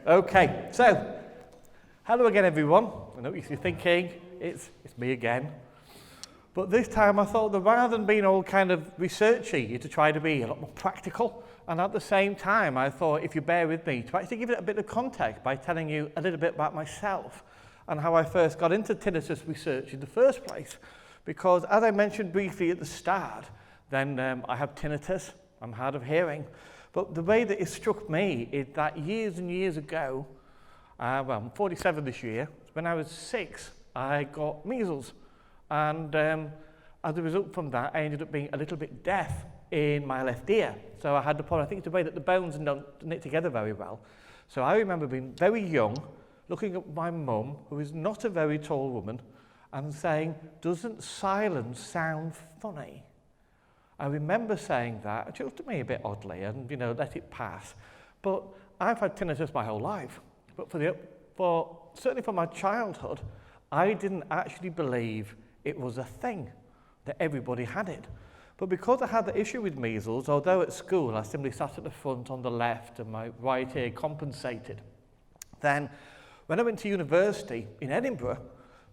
Okay, so hello again, everyone. I know what you're thinking, it's me again. But this time I thought that rather than being all kind of researchy, to try to be a lot more practical, and at the same time I thought, if you bear with me, to actually give it a bit of context by telling you a little bit about myself and how I first got into tinnitus research in the first place. Because as I mentioned briefly at the start, then I have tinnitus, I'm hard of hearing. But the way that it struck me is that years and years ago, well, I'm 47 this year, when I was 6, I got measles. And as a result from that, I ended up being a little bit deaf in my left ear. So I had the problem, I think it's the way that the bones don't knit together very well. So I remember being very young, looking at my mum, who is not a very tall woman, and saying, "Doesn't silence sound funny?" I remember saying that, it looked at me a bit oddly and, let it pass. But I've had tinnitus my whole life. But certainly for my childhood, I didn't actually believe it was a thing, that everybody had it. But because I had the issue with measles, although at school I simply sat at the front on the left and my right ear compensated, then when I went to university in Edinburgh,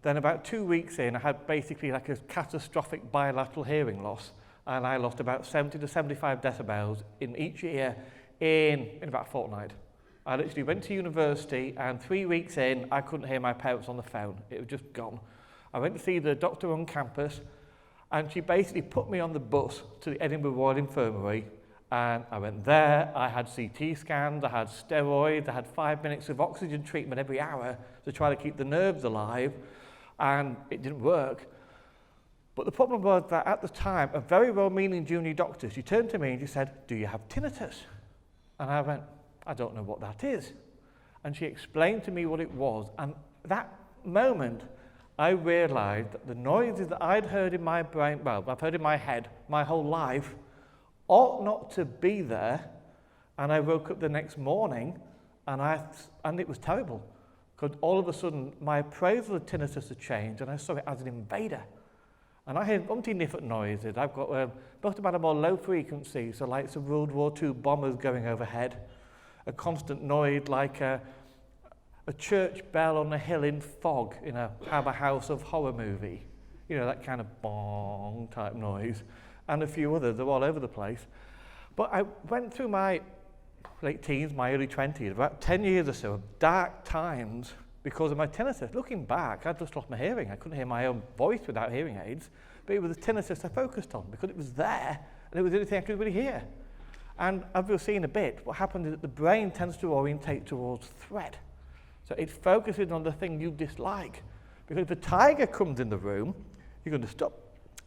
then about 2 weeks in, I had basically like a catastrophic bilateral hearing loss. And I lost about 70 to 75 decibels in each ear in about a fortnight. I literally went to university, and 3 weeks in, I couldn't hear my parents on the phone. It was just gone. I went to see the doctor on campus, and she basically put me on the bus to the Edinburgh Royal Infirmary, and I went there, I had CT scans, I had steroids, I had 5 minutes of oxygen treatment every hour to try to keep the nerves alive, and it didn't work. But the problem was that at the time, a very well-meaning junior doctor, she turned to me and she said, "Do you have tinnitus?" And I went, "I don't know what that is." And she explained to me what it was. And that moment, I realized that the noises that I'd heard in my brain, well, I've heard in my head my whole life, ought not to be there. And I woke up the next morning and it was terrible. Because all of a sudden, my appraisal of tinnitus had changed and I saw it as an invader. And I hear umpteen different noises. I've got both about a more low frequency, so like some World War II bombers going overhead, a constant noise like a church bell on a hill in fog in a Hammer House of Horror movie. That kind of bong type noise, and a few others. They're all over the place. But I went through my late teens, my early 20s, about 10 years or so of dark times because of my tinnitus. Looking back, I'd just lost my hearing. I couldn't hear my own voice without hearing aids, but it was the tinnitus I focused on because it was there and it was the only thing I could really hear. And as we'll see in a bit, what happens is that the brain tends to orientate towards threat. So it focuses on the thing you dislike. Because if a tiger comes in the room, you're going to stop.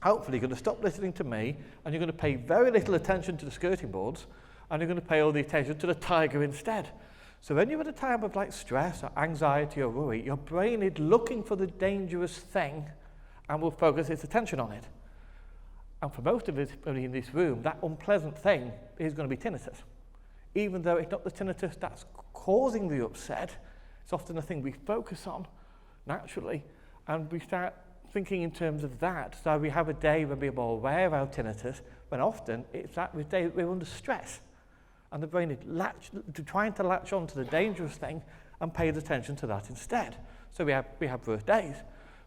Hopefully, you're going to stop listening to me and you're going to pay very little attention to the skirting boards and you're going to pay all the attention to the tiger instead. So when you're at a time of like stress or anxiety or worry, your brain is looking for the dangerous thing and will focus its attention on it. And for most of us in this room, that unpleasant thing is going to be tinnitus. Even though it's not the tinnitus that's causing the upset, it's often the thing we focus on naturally, and we start thinking in terms of that. So we have a day when we're more aware of our tinnitus, when often it's that day we're under stress. And the brain is trying to latch on to the dangerous thing and pays attention to that instead. So we have worse days.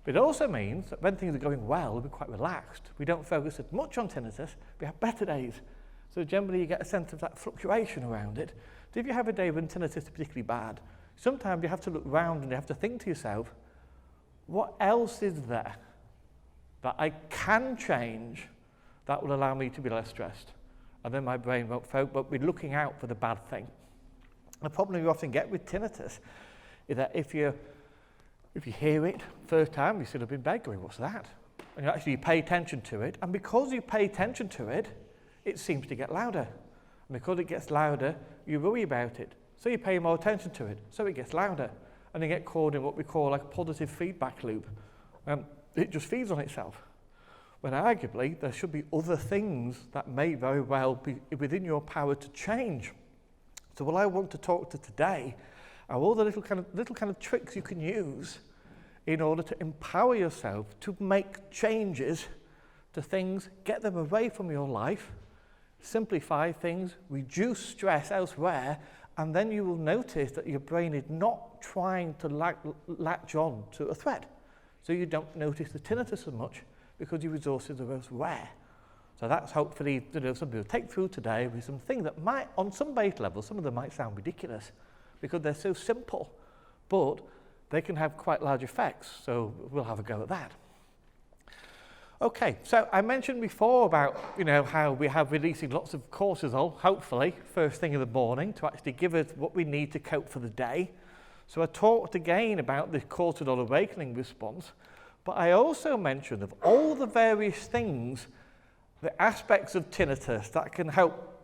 But it also means that when things are going well, we're quite relaxed. We don't focus as much on tinnitus, we have better days. So generally you get a sense of that fluctuation around it. So if you have a day when tinnitus is particularly bad, sometimes you have to look around and you have to think to yourself, what else is there that I can change that will allow me to be less stressed? And then my brain won't be looking out for the bad thing. The problem you often get with tinnitus is that if you hear it first time, you sit up in bed going, "What's that?" And you pay attention to it, and because you pay attention to it, it seems to get louder. And because it gets louder, you worry about it. So you pay more attention to it, so it gets louder. And you get caught in what we call like a positive feedback loop. It just feeds on itself. When arguably there should be other things that may very well be within your power to change. So what I want to talk to today are all the little kind of tricks you can use in order to empower yourself to make changes to things, get them away from your life, simplify things, reduce stress elsewhere, And then you will notice that your brain is not trying to latch on to a threat. So you don't notice the tinnitus as much because your resources are elsewhere. So that's hopefully, something we'll take through today with some things that might, on some base level, some of them might sound ridiculous because they're so simple, but they can have quite large effects. So we'll have a go at that. Okay, so I mentioned before about, how we have releasing lots of cortisol, hopefully, first thing in the morning to actually give us what we need to cope for the day. So I talked again about the cortisol awakening response, but I also mentioned of all the various things, the aspects of tinnitus that can help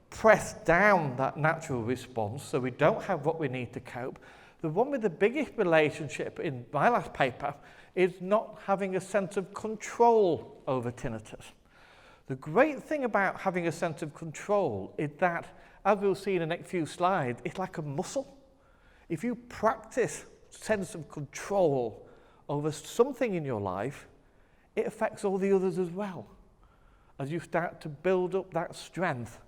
press down that natural response so we don't have what we need to cope. The one with the biggest relationship in my last paper is not having a sense of control over tinnitus. The great thing about having a sense of control is that, as we'll see in the next few slides, it's like a muscle. If you practice sense of control over something in your life, it affects all the others as well. As you start to build up that strength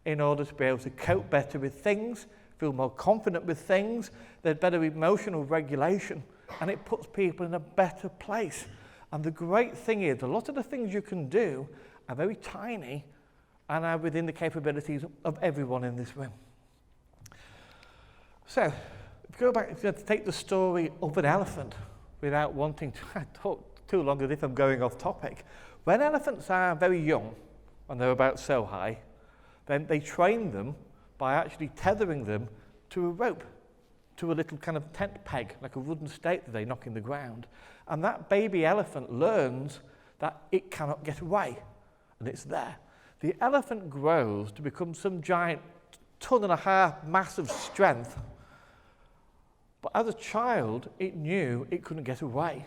in order to be able to cope better with things, feel more confident with things, there's better emotional regulation, and it puts people in a better place. And the great thing is, a lot of the things you can do are very tiny and are within the capabilities of everyone in this room. So, if you go back to take the story of an elephant without wanting to talk too long as if I'm going off topic. When elephants are very young, and they're about so high, then they train them by actually tethering them to a rope, to a little kind of tent peg, like a wooden stake that they knock in the ground. And that baby elephant learns that it cannot get away, and it's there. The elephant grows to become some giant 1.5 ton mass of strength, but as a child, it knew it couldn't get away.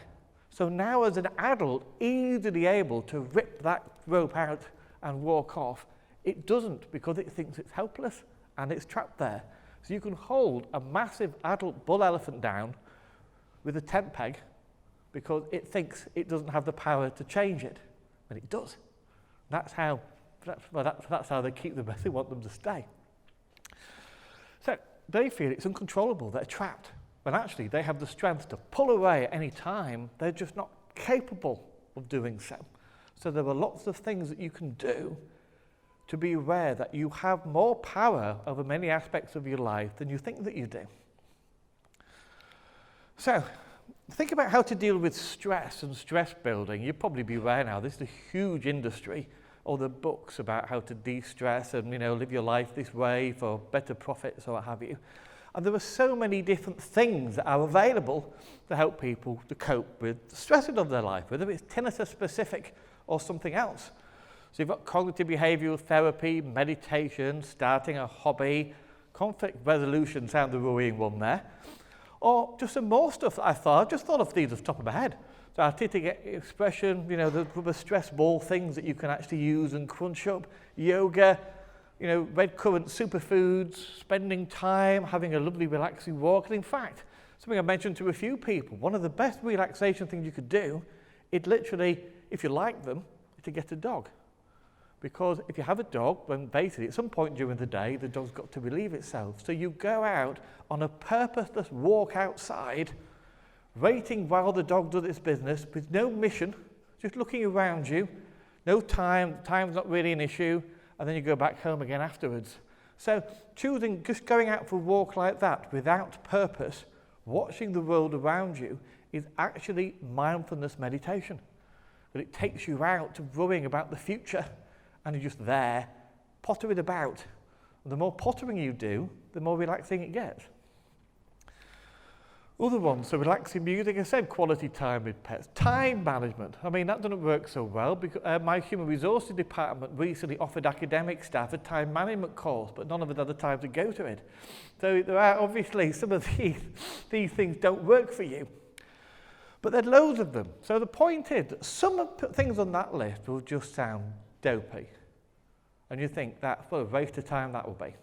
So now as an adult, easily able to rip that rope out and walk off, it doesn't because it thinks it's helpless and it's trapped there. So you can hold a massive adult bull elephant down with a tent peg because it thinks it doesn't have the power to change it, but it does. That's how they keep them. They want them to stay. So they feel it's uncontrollable. They're trapped. When actually they have the strength to pull away at any time, they're just not capable of doing so. So there are lots of things that you can do to be aware that you have more power over many aspects of your life than you think that you do. So think about how to deal with stress and stress building. You'll probably be aware now, this is a huge industry. All the books about how to de-stress and live your life this way for better profits or what have you. And there are so many different things that are available to help people to cope with the stresses of their life, whether it's tinnitus specific or something else. So you've got cognitive behavioral therapy, meditation, starting a hobby, conflict resolution, sound the worrying one there, or just some more stuff that I just thought of these off the top of my head. So articulate expression, the stress ball things that you can actually use and crunch up, yoga, red currant superfoods, spending time, having a lovely relaxing walk. And in fact, something I mentioned to a few people, one of the best relaxation things you could do is literally, if you like them, to get a dog. Because if you have a dog, then basically at some point during the day, the dog's got to relieve itself. So you go out on a purposeless walk outside, waiting while the dog does its business with no mission, just looking around you, no time's not really an issue, and then you go back home again afterwards. So choosing, just going out for a walk like that without purpose, watching the world around you, is actually mindfulness meditation. But it takes you out to worrying about the future, and you're just there, pottering about. And the more pottering you do, the more relaxing it gets. Other ones, so relaxing music, I said quality time with pets. Time management, that doesn't work so well because my human resources department recently offered academic staff a time management course, but none of us had the time to go to it. So there are obviously some of these things don't work for you. But there are loads of them. So the point is that some of the things on that list will just sound dopey. And you think that, what a waste of time that will be.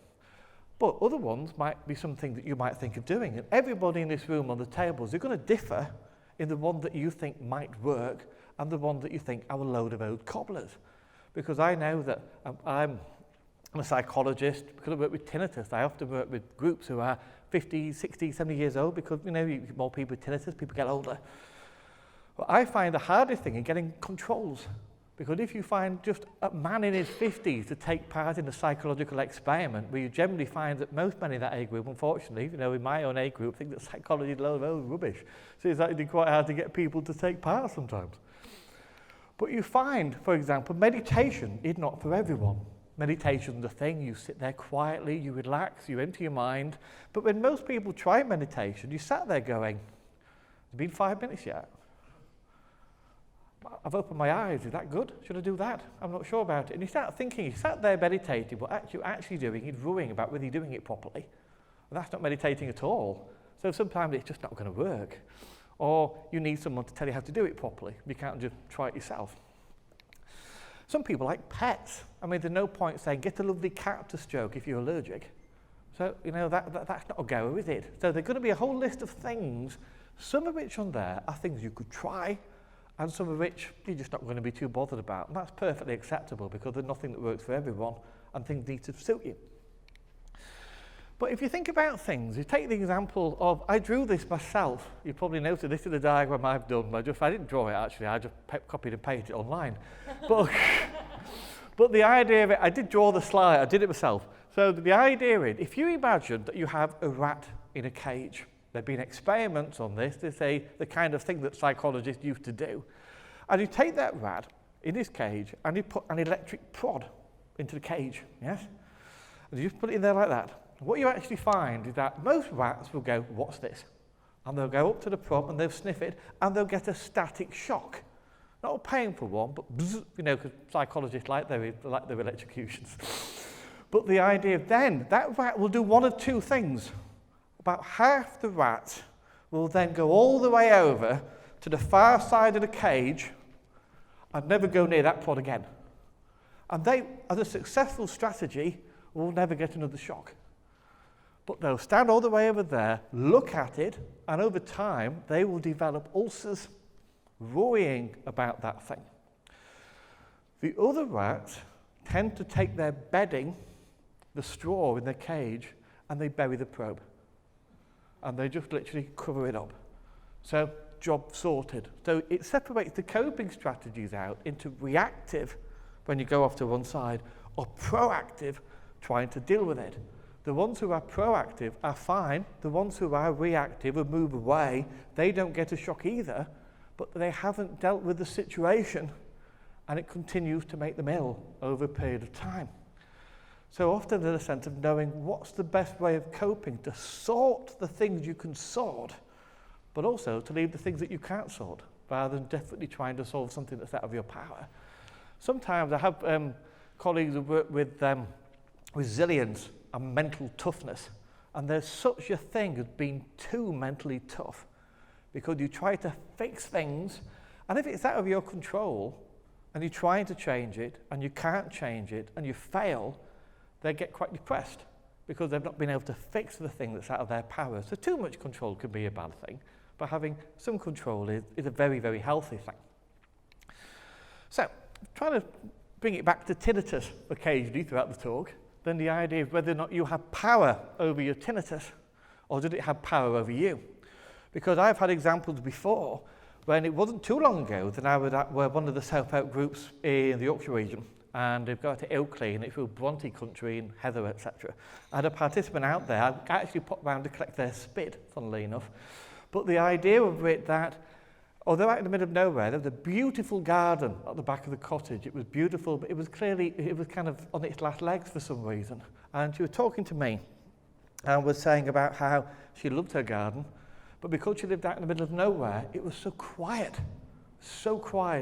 But other ones might be something that you might think of doing. And everybody in this room on the tables, are going to differ in the one that you think might work and the one that you think are a load of old cobblers. Because I know that I'm I'm a psychologist. Because I work with tinnitus, I often work with groups who are 50, 60, 70 years old because, more people with tinnitus, people get older. But I find the hardest thing in getting controls. Because if you find just a man in his 50s to take part in a psychological experiment, where you generally find that most men in that age group, unfortunately, in my own age group, think that psychology is a load of rubbish. So it's actually quite hard to get people to take part sometimes. But you find, for example, meditation is not for everyone. Meditation is a thing, you sit there quietly, you relax, you empty your mind. But when most people try meditation, you sat there going, it's been 5 minutes yet. I've opened my eyes, is that good? Should I do that? I'm not sure about it. And you start thinking, you sat there meditating, but what you're actually doing is worrying about whether you're doing it properly. And that's not meditating at all. So sometimes it's just not going to work. Or you need someone to tell you how to do it properly. You can't just try it yourself. Some people like pets. There's no point saying, get a lovely cat to stroke if you're allergic. So, that's not a go, is it? So there's going to be a whole list of things, some of which on there are things you could try, and some of which you're just not going to be too bothered about. And that's perfectly acceptable because there's nothing that works for everyone and things need to suit you. But if you think about things, you take the example of, I drew this myself. You probably noticed this is the diagram I've done. I didn't draw it actually, I just copied and pasted it online. But the idea of it, I did draw the slide, I did it myself. So the idea is, if you imagine that you have a rat in a cage, there have been experiments on this. They say the kind of thing that psychologists used to do. And you take that rat in his cage and you put an electric prod into the cage, yes? And you just put it in there like that. What you actually find is that most rats will go, what's this? And they'll go up to the prod and they'll sniff it and they'll get a static shock. Not a painful one, but bzz, because psychologists like their electrocutions. But the idea then, that rat will do one of two things. About half the rats will then go all the way over to the far side of the cage and never go near that prod again. And they, as a successful strategy, will never get another shock. But they'll stand all the way over there, look at it, and over time, they will develop ulcers, worrying about that thing. The other rats tend to take their bedding, the straw in their cage, and they bury the probe. And they just literally cover it up. So, job sorted. So it separates the coping strategies out into reactive, when you go off to one side, or proactive, trying to deal with it. The ones who are proactive are fine. The ones who are reactive and move away, they don't get a shock either, but they haven't dealt with the situation, and it continues to make them ill over a period of time. So often there's a sense of knowing what's the best way of coping to sort the things you can sort, but also to leave the things that you can't sort, rather than definitely trying to solve something that's out of your power. Sometimes I have colleagues who work with resilience and mental toughness, and there's such a thing as being too mentally tough, because you try to fix things, and if it's out of your control, and you're trying to change it, and you can't change it, and you fail, they get quite depressed because they've not been able to fix the thing that's out of their power. So too much control can be a bad thing, but having some control is a very, very healthy thing. So, trying to bring it back to tinnitus occasionally throughout the talk, then the idea of whether or not you have power over your tinnitus, or did it have power over you? Because I've had examples before when it wasn't too long ago that I was at one of the self-help groups in the Yorkshire region, and they've got to Ilkley, and it's through Bronte country and Heather, etc. I had a participant out there. I actually popped round to collect their spit, funnily enough. But the idea of it that, although out in the middle of nowhere, there was a beautiful garden at the back of the cottage. It was beautiful, but it was kind of on its last legs for some reason. And she was talking to me and was saying about how she loved her garden, but because she lived out in the middle of nowhere, it was so quiet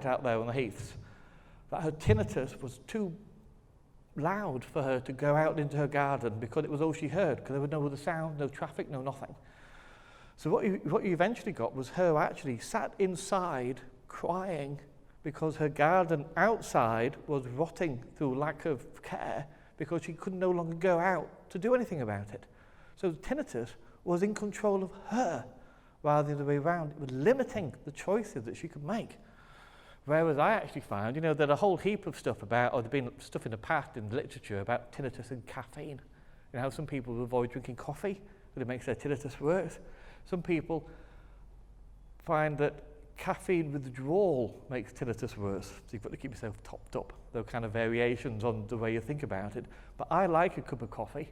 out there on the heaths, that her tinnitus was too loud for her to go out into her garden because it was all she heard, because there was no other sound, no traffic, no nothing. So what you eventually got was her actually sat inside crying because her garden outside was rotting through lack of care because she could no longer go out to do anything about it. So the tinnitus was in control of her rather than the way around. It was limiting the choices that she could make. Whereas I actually found, there's a whole heap of stuff about, or there's been stuff in the past in the literature about tinnitus and caffeine. How some people avoid drinking coffee, but it makes their tinnitus worse. Some people find that caffeine withdrawal makes tinnitus worse, so you've got to keep yourself topped up. There are kind of variations on the way you think about it. But I like a cup of coffee.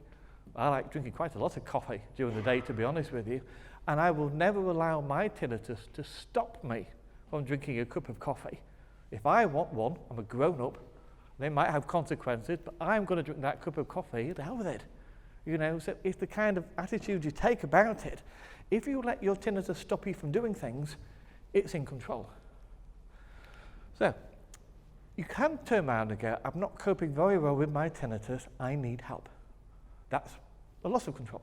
I like drinking quite a lot of coffee during the day, to be honest with you. And I will never allow my tinnitus to stop me from drinking a cup of coffee. If I want one, I'm a grown-up. They might have consequences, but I'm going to drink that cup of coffee. The hell with it. So it's the kind of attitude you take about it. If you let your tinnitus stop you from doing things, it's in control. So you can turn around and go, I'm not coping very well with my tinnitus, I need help. That's a loss of control.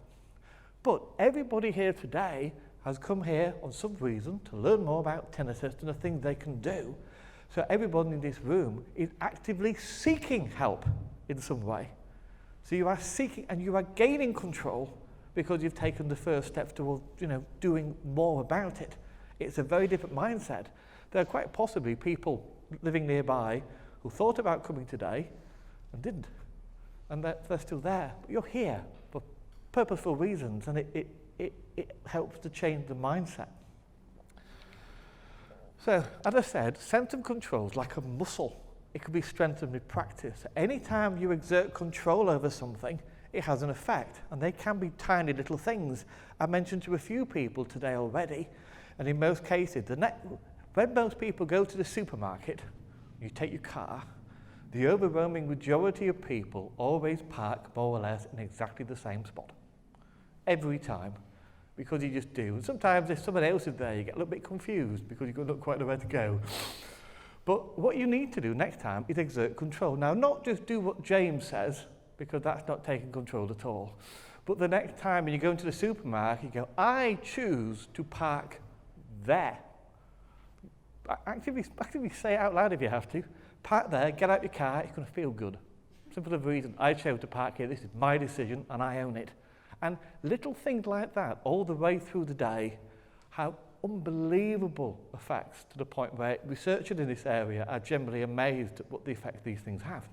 But everybody here today has come here on some reason to learn more about tinnitus and the things they can do. So everybody in this room is actively seeking help in some way. So you are seeking and you are gaining control because you've taken the first steps towards, doing more about it. It's a very different mindset. There are quite possibly people living nearby who thought about coming today and didn't. And they're still there. But you're here for purposeful reasons, and it helps to change the mindset. So, as I said, sense of control is like a muscle. It can be strengthened with practice. Anytime you exert control over something, it has an effect, and they can be tiny little things. I mentioned to a few people today already, and in most cases, when most people go to the supermarket, you take your car, the overwhelming majority of people always park more or less in exactly the same spot. Every time. Because you just do. And sometimes if someone else is there, you get a little bit confused because you don't quite know where to go. But what you need to do next time is exert control. Now, not just do what James says, because that's not taking control at all. But the next time when you go into the supermarket, you go, I choose to park there. Actively say it out loud if you have to. Park there, get out your car, it's going to feel good. Simple of reason, I chose to park here, this is my decision and I own it. And little things like that all the way through the day have unbelievable effects to the point where researchers in this area are generally amazed at what the effect these things have.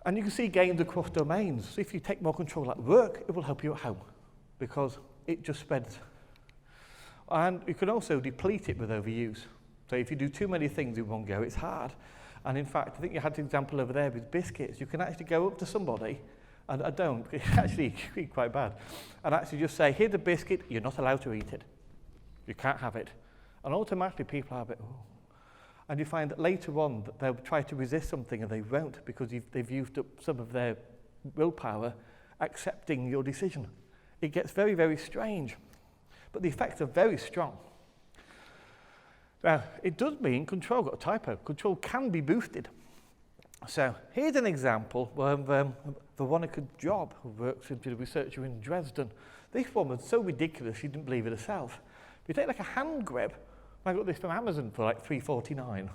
And you can see gains across domains. So if you take more control at work, it will help you at home because it just spreads. And you can also deplete it with overuse. So if you do too many things in one go, it's hard. And in fact, I think you had an example over there with biscuits. You can actually go up to somebody, and I don't, it's actually quite bad, and actually just say, here's a biscuit, you're not allowed to eat it. You can't have it. And automatically people have it. Oh. And you find that later on that they'll try to resist something and they won't because they've used up some of their willpower accepting your decision. It gets very, very strange. But the effects are very strong. Now, it does mean control, got a typo, control can be boosted. So here's an example of Veronica Job, who works as a researcher in Dresden. This woman's so ridiculous she didn't believe it herself. If you take like a hand grip, I got this from Amazon for like $3.49.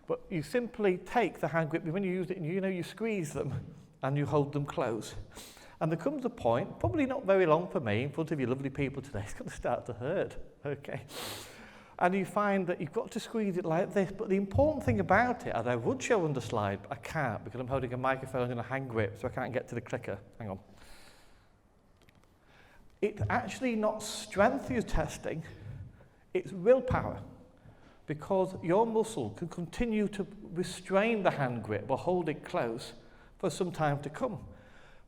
But you simply take the hand grip, when you use it, you squeeze them and you hold them close. And there comes a point, probably not very long for me, in front of you lovely people today, it's going to start to hurt, okay? And you find that you've got to squeeze it like this. But the important thing about it, as I would show on the slide, but I can't because I'm holding a microphone and a hand grip, so I can't get to the clicker. Hang on. It's actually not strength you're testing, it's willpower. Because your muscle can continue to restrain the hand grip or hold it close for some time to come.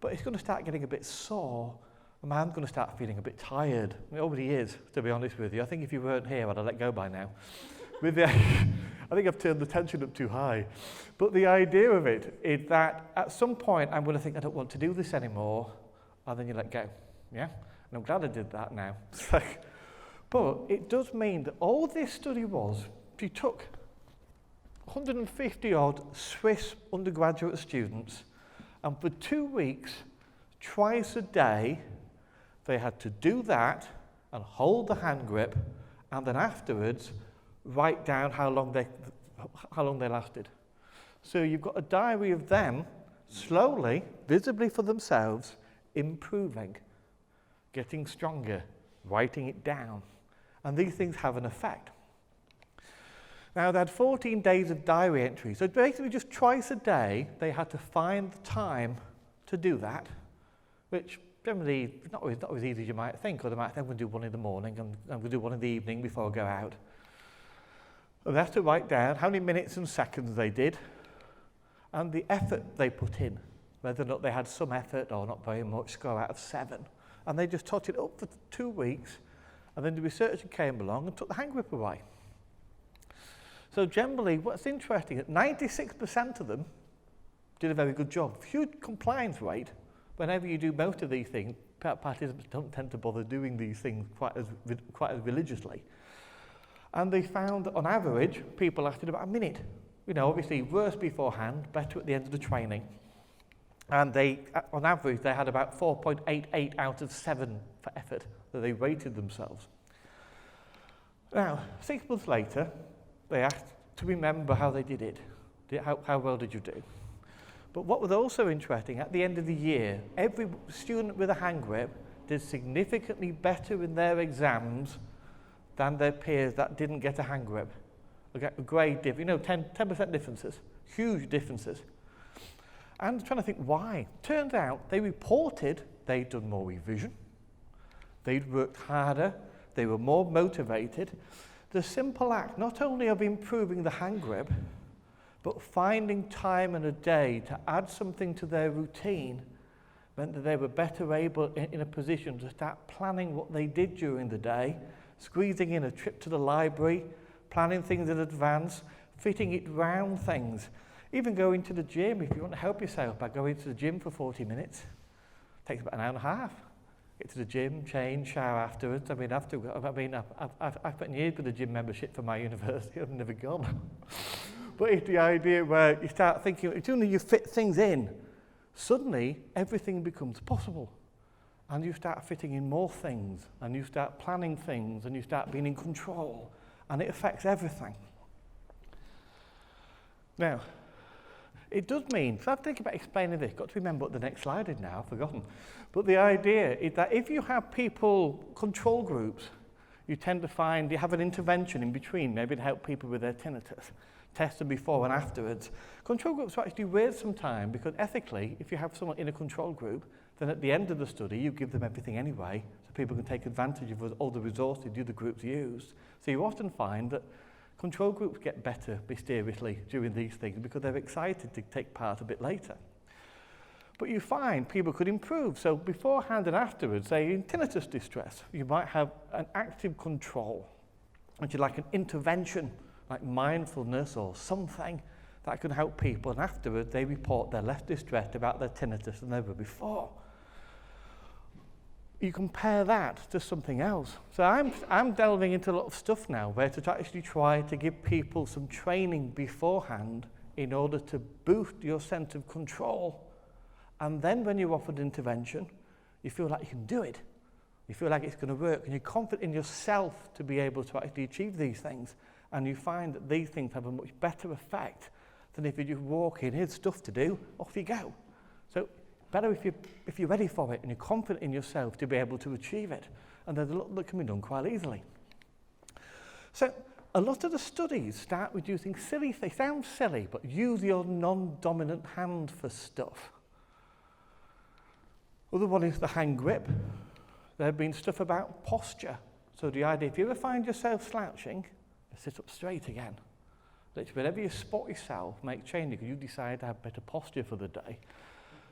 But it's going to start getting a bit sore. A man's going to start feeling a bit tired. It already is, to be honest with you. I think if you weren't here, I'd have let go by now. I think I've turned the tension up too high. But the idea of it is that at some point, I'm going to think, I don't want to do this anymore, and then you let go. Yeah? And I'm glad I did that now. But it does mean that all this study was, if you took 150-odd Swiss undergraduate students, and for 2 weeks, twice a day, they had to do that and hold the hand grip, and then afterwards write down how long they lasted. So you've got a diary of them slowly, visibly for themselves, improving, getting stronger, writing it down. And these things have an effect. Now, they had 14 days of diary entry, so basically just twice a day they had to find the time to do that, which generally is not as easy as you might think, or they might think, I'm going to do one in the morning and I'm going to do one in the evening before I go out. And they have to write down how many minutes and seconds they did and the effort they put in, whether or not they had some effort or not very much, score out of 7. And they just totted it up for 2 weeks, and then the researcher came along and took the hand grip away. So generally, what's interesting, that 96% of them did a very good job. Huge compliance rate. Whenever you do most of these things, participants don't tend to bother doing these things quite as religiously. And they found that on average, people lasted about a minute. You know, obviously worse beforehand, better at the end of the training. And they, on average, they had about 4.88 out of 7 for effort that they rated themselves. Now, 6 months later, they asked to remember how they did it. How well did you do? But what was also interesting, at the end of the year, every student with a hand grip did significantly better in their exams than their peers that didn't get a hand grip. A grade difference, you know, 10% differences, huge differences. And I'm trying to think why. Turns out they reported they'd done more revision, they'd worked harder, they were more motivated. The simple act, not only of improving the hand grip, but finding time in a day to add something to their routine meant that they were better able, in a position to start planning what they did during the day, squeezing in a trip to the library, planning things in advance, fitting it round things. Even going to the gym, if you want to help yourself by going to the gym for 40 minutes, takes about an hour and a half. Get to the gym, change, shower afterwards. I've spent years with a gym membership for my university. I've never gone. But it's the idea where you start thinking, as soon as you fit things in, suddenly everything becomes possible. And you start fitting in more things, and you start planning things, and you start being in control, and it affects everything. Now, it does mean, so I'm thinking about explaining this, got to remember what the next slide is now, I've forgotten. But the idea is that if you have people, control groups, you tend to find you have an intervention in between, maybe to help people with their tinnitus, test them before and afterwards. Control groups are actually weird sometimes because ethically, if you have someone in a control group, then at the end of the study, you give them everything anyway, so people can take advantage of all the resources the other groups used. So you often find that control groups get better mysteriously during these things because they're excited to take part a bit later. But you find people could improve. So beforehand and afterwards, say in tinnitus distress, you might have an active control, which is like an intervention, like mindfulness or something that can help people. And afterwards, they report they're less distressed about their tinnitus than they were before. You compare that to something else. So I'm delving into a lot of stuff now where to actually try to give people some training beforehand in order to boost your sense of control. And then when you're offered intervention, you feel like you can do it. You feel like it's going to work, and you're confident in yourself to be able to actually achieve these things. And you find that these things have a much better effect than if you just walk in, here's stuff to do, off you go. So better if you're ready for it and you're confident in yourself to be able to achieve it. And there's a lot that can be done quite easily. So a lot of the studies start with using silly things. They sound silly, but use your non-dominant hand for stuff. Other one is the hand grip. There have been stuff about posture. So the idea, if you ever find yourself slouching, sit up straight again. Literally, whenever you spot yourself, make change because you decide to have better posture for the day.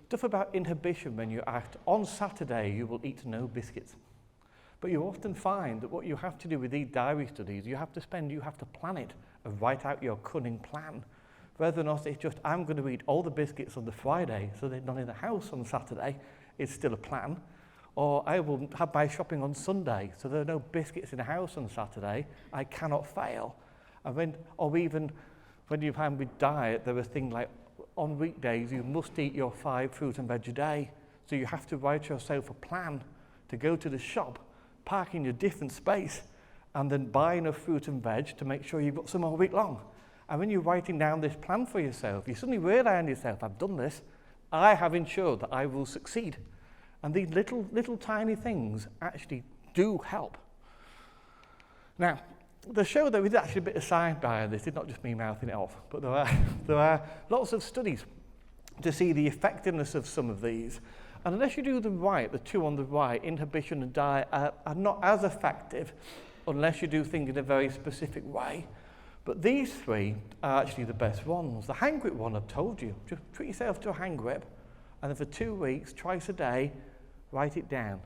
Stuff about inhibition when you act, on Saturday you will eat no biscuits. But you often find that what you have to do with these diary studies, you have to plan it and write out your cunning plan. Whether or not it's just, I'm going to eat all the biscuits on the Friday so they're not in the house on Saturday, it's still a plan. Or I will have my shopping on Sunday so there are no biscuits in the house on Saturday, I cannot fail. Or even when you find with diet, there are things like on weekdays you must eat your 5 fruit and veg a day. So you have to write yourself a plan to go to the shop, park in your different space, and then buy enough fruit and veg to make sure you've got some all week long. And when you're writing down this plan for yourself, you suddenly realise yourself, I've done this, I have ensured that I will succeed. And these little tiny things actually do help. Now, they show there is actually a bit of science behind this. It's not just me mouthing it off, but there are lots of studies to see the effectiveness of some of these. And unless you do them right, the two on the right, inhibition and diet, are not as effective unless you do things in a very specific way. But these three are actually the best ones. The hand grip one, I've told you. Just treat yourself to a hand grip, and then for 2 weeks, twice a day, write it down.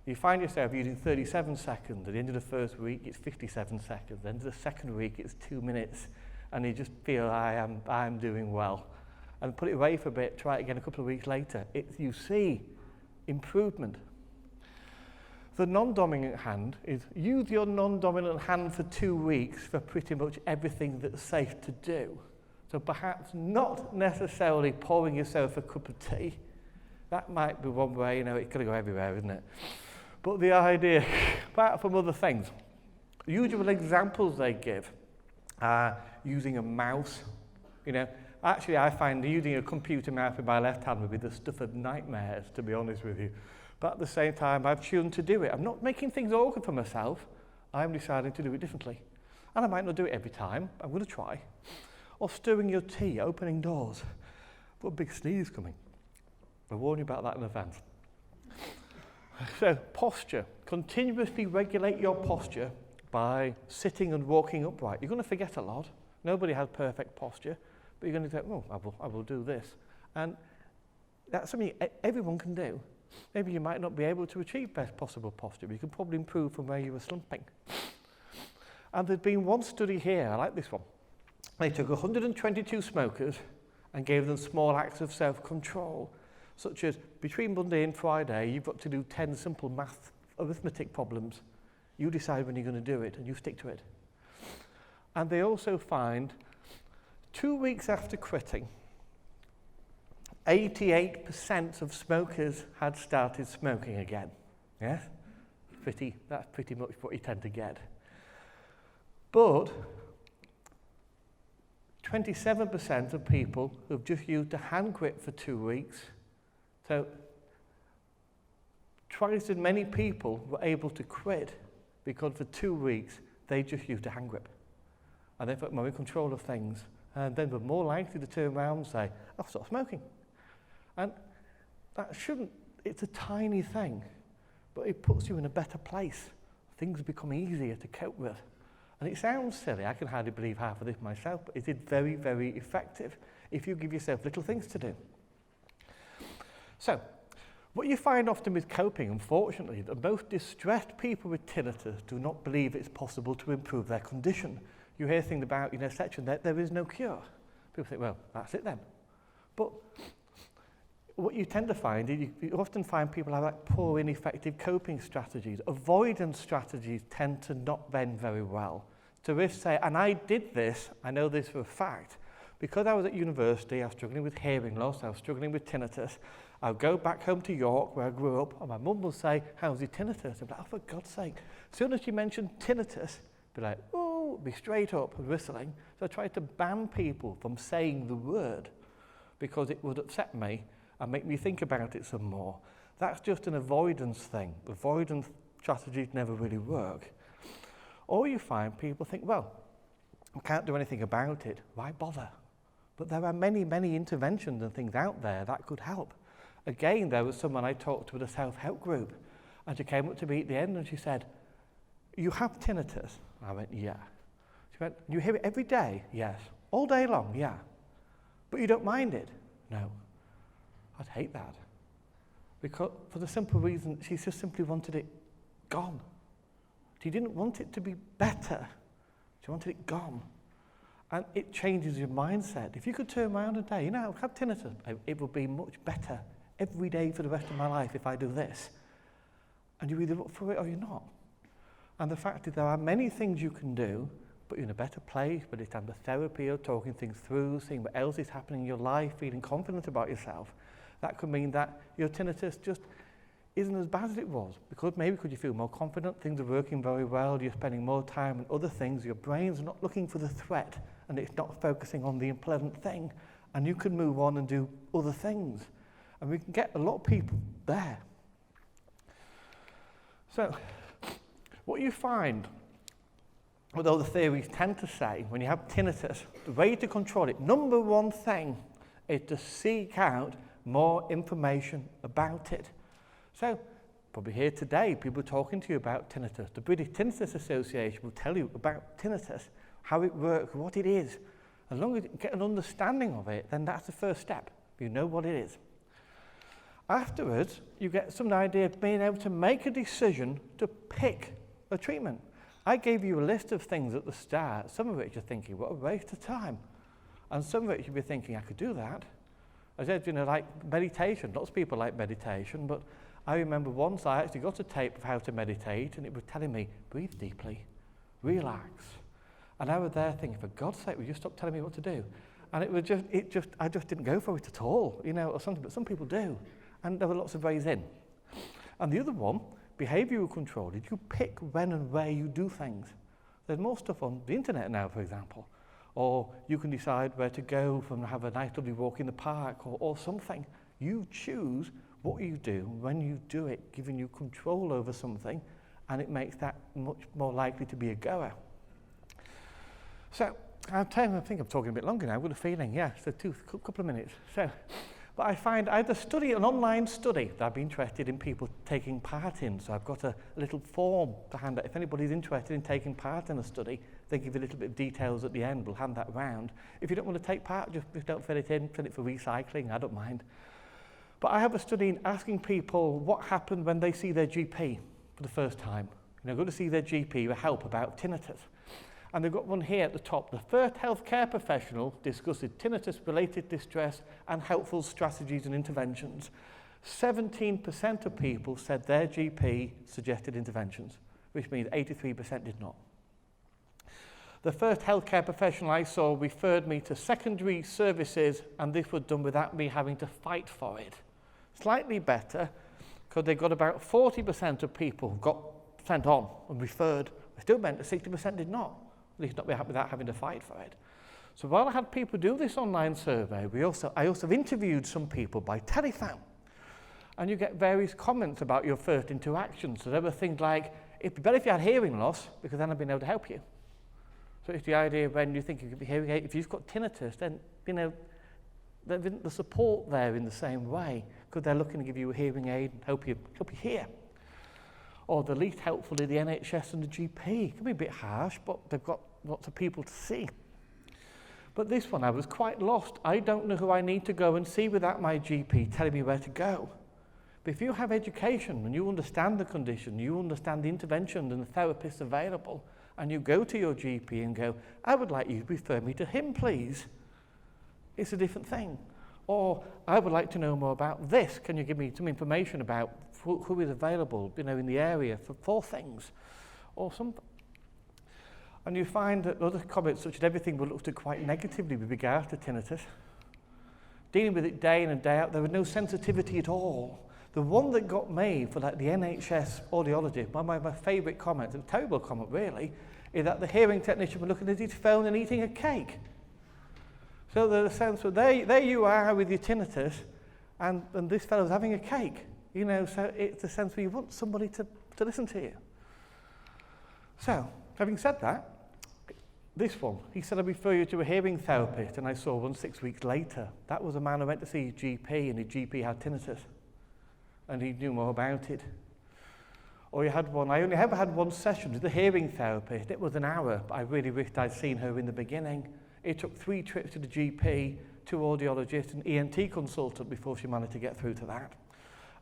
You find yourself using 37 seconds. At the end of the first week, it's 57 seconds. At the end of the second week, it's 2 minutes. And you just feel, I am doing well. And put it away for a bit, try it again a couple of weeks later. You see improvement. The non-dominant hand is use your non-dominant hand for 2 weeks for pretty much everything that's safe to do. So perhaps not necessarily pouring yourself a cup of tea. That might be one way, it's going to go everywhere, isn't it? But the idea, apart from other things, usual examples they give are using a mouse. Actually, I find using a computer mouse with my left hand would be the stuff of nightmares, to be honest with you. But at the same time, I've chosen to do it. I'm not making things awkward for myself. I'm deciding to do it differently. And I might not do it every time. I'm going to try. Or stirring your tea, opening doors. But a big sneeze coming. I'll warn you about that in advance. So, posture. Continuously regulate your posture by sitting and walking upright. You're going to forget a lot. Nobody has perfect posture. But you're going to say, I will do this. And that's something everyone can do. Maybe you might not be able to achieve best possible posture, but you can probably improve from where you were slumping. And there's been one study here, I like this one. They took 122 smokers and gave them small acts of self-control, such as between Monday and Friday, you've got to do 10 simple math arithmetic problems. You decide when you're going to do it, and you stick to it. And they also find 2 weeks after quitting, 88% of smokers had started smoking again. Yes? That's pretty much what you tend to get. But 27% of people who've just used a hand grip for 2 weeks, so twice as many people were able to quit because for 2 weeks they just used a hand grip. And they felt more in control of things. And then we're more likely to turn around and say, I've stopped smoking. And that shouldn't, it's a tiny thing, but it puts you in a better place. Things become easier to cope with. And it sounds silly, I can hardly believe half of this myself, but it is very, very effective if you give yourself little things to do. So, what you find often with coping, unfortunately, the most distressed people with tinnitus do not believe it's possible to improve their condition. You hear things about, section that there is no cure. People think, well, that's it then. But what you tend to find is you often find people have poor, ineffective coping strategies. Avoidance strategies tend to not bend very well. So if, say, and I did this, I know this for a fact, because I was at university, I was struggling with hearing loss, I was struggling with tinnitus, I would go back home to York, where I grew up, and my mum would say, how's your tinnitus? I'd be like, oh, for God's sake. As soon as she mentioned tinnitus, I'd be like, oh, be straight up and whistling. So I tried to ban people from saying the word because it would upset me and make me think about it some more. That's just an avoidance thing. Avoidance strategies never really work. Or you find people think, well, I can't do anything about it. Why bother? But there are many, many interventions and things out there that could help. Again, there was someone I talked to at a self-help group, and she came up to me at the end and she said, you have tinnitus? I went, yeah. She went, you hear it every day? Yes. All day long? Yeah. But you don't mind it? No. I'd hate that. Because for the simple reason, she just simply wanted it gone. She didn't want it to be better. She wanted it gone. And it changes your mindset. If you could turn around and say, I have tinnitus, it would be much better every day for the rest of my life if I do this. And you're either up for it or you're not. And the fact is there are many things you can do, but you're in a better place, whether it's under therapy or talking things through, seeing what else is happening in your life, feeling confident about yourself. That could mean that your tinnitus just isn't as bad as it was. Because you feel more confident, things are working very well, you're spending more time on other things, your brain's not looking for the threat, and it's not focusing on the unpleasant thing, and you can move on and do other things. And we can get a lot of people there. So, what you find although the theories tend to say when you have tinnitus, the way to control it, number one thing, is to seek out more information about it. So, probably here today, people talking to you about tinnitus. The British Tinnitus Association will tell you about tinnitus, how it works, what it is. As long as you get an understanding of it, then that's the first step. You know what it is. Afterwards, you get some idea of being able to make a decision to pick a treatment. I gave you a list of things at the start, some of which you're thinking, what a waste of time. And some of it you'll be thinking, I could do that. I said, like meditation. Lots of people like meditation, but I remember once I actually got a tape of how to meditate, and it was telling me, breathe deeply, relax. And I was there thinking, for God's sake, will you stop telling me what to do? And I just didn't go for it at all, or something, but some people do. And there were lots of ways in. And the other one, behavioural control, is you pick when and where you do things. There's more stuff on the internet now, for example. Or you can decide where to go from have a nice lovely walk in the park or something. You choose what you do, when you do it, giving you control over something, and it makes that much more likely to be a goer. So, I think I'm talking a bit longer now, I've got a feeling, yeah, so a couple of minutes. But I find I had an online study that I'd be interested in people taking part in. So I've got a little form to hand out. If anybody's interested in taking part in a study, they give you a little bit of details at the end. We'll hand that round. If you don't want to take part, just don't fill it in, fill it for recycling, I don't mind. But I have a study in asking people what happened when they see their GP for the first time. Go to see their GP with help about tinnitus. And they've got one here at the top. The first healthcare professional discusses tinnitus-related distress and helpful strategies and interventions. 17% of people said their GP suggested interventions, which means 83% did not. The first healthcare professional I saw referred me to secondary services, and this was done without me having to fight for it. Slightly better, because they got about 40% of people got sent on and referred. It still meant that 60% did not. At least not without having to fight for it. So while I had people do this online survey, I also interviewed some people by telephone. And you get various comments about your first interaction. So there were things like, it'd be better if you had hearing loss, because then I'd been able to help you. So it's the idea when you think you could be hearing aid, if you've got tinnitus, then, there isn't the support there in the same way, because they're looking to give you a hearing aid and help you hear. Or the least helpful is the NHS and the GP. It can be a bit harsh, but they've got lots of people to see. But this one, I was quite lost. I don't know who I need to go and see without my GP telling me where to go. But if you have education and you understand the condition, you understand the intervention and the therapists available, and you go to your GP and go, I would like you to refer me to him, please. It's a different thing. Or, I would like to know more about this. Can you give me some information about who is available, in the area for things, or something? And you find that other comments, such as everything, were looked at quite negatively with regards to tinnitus. Dealing with it day in and day out, there was no sensitivity at all. The one that got me for the NHS audiologist, one of my favourite comments, a terrible comment really, is that the hearing technician was looking at his phone and eating a cake. So there's a sense of, there you are with your tinnitus, and this fellow's having a cake. So it's a sense where you want somebody to listen to you. So, having said that, this one, he said, I'd refer you to a hearing therapist, and I saw one 6 weeks later. That was a man who went to see his GP, and his GP had tinnitus, and he knew more about it. Or you had one, I only ever had one session with the hearing therapist. It was an hour, but I really wished I'd seen her in the beginning. It took 3 trips to the GP, 2 audiologists, and ENT consultant before she managed to get through to that.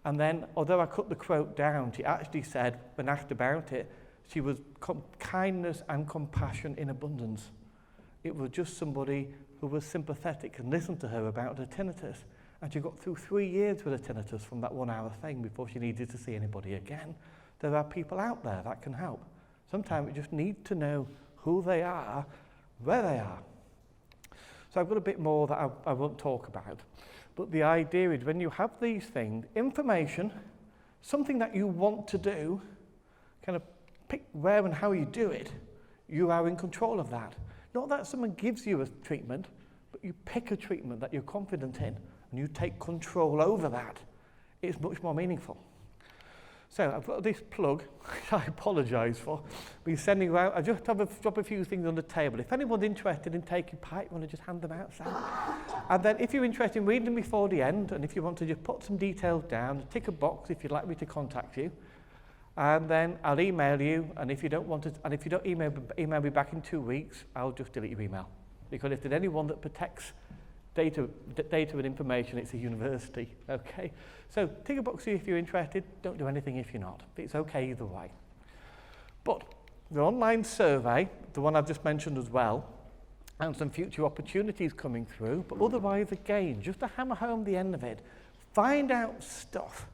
And then, although I cut the quote down, she actually said, when asked about it, she was kindness and compassion in abundance. It was just somebody who was sympathetic and listened to her about her tinnitus. And she got through 3 years with her tinnitus from that 1 hour thing before she needed to see anybody again. There are people out there that can help. Sometimes we just need to know who they are, where they are. So I've got a bit more that I won't talk about. But the idea is when you have these things, information, something that you want to do, kind of pick where and how you do it, you are in control of that. Not that someone gives you a treatment, but you pick a treatment that you're confident in, and you take control over that. It's much more meaningful. So I've got this plug, which I apologise for. We're sending you out. I just have drop a few things on the table. If anyone's interested in taking part, you want to just hand them out, Sam. And then if you're interested in reading them before the end, and if you want to just put some details down, tick a box if you'd like me to contact you. And then I'll email you, and if you don't want to, and if you don't email me back in 2 weeks, I'll just delete your email. Because if there's anyone that protects data and information, it's a university, okay? So tick a box if you're interested, don't do anything if you're not. It's okay either way. But the online survey, the one I've just mentioned as well, and some future opportunities coming through, but otherwise again, just to hammer home the end of it, find out stuff.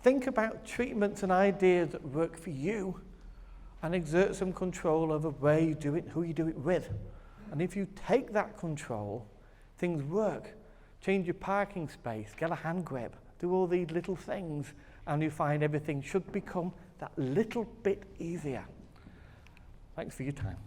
Think about treatments and ideas that work for you, and exert some control over where you do it, who you do it with. And if you take that control, things work. Change your parking space, get a hand grip, do all these little things, and you find everything should become that little bit easier. Thanks for your time.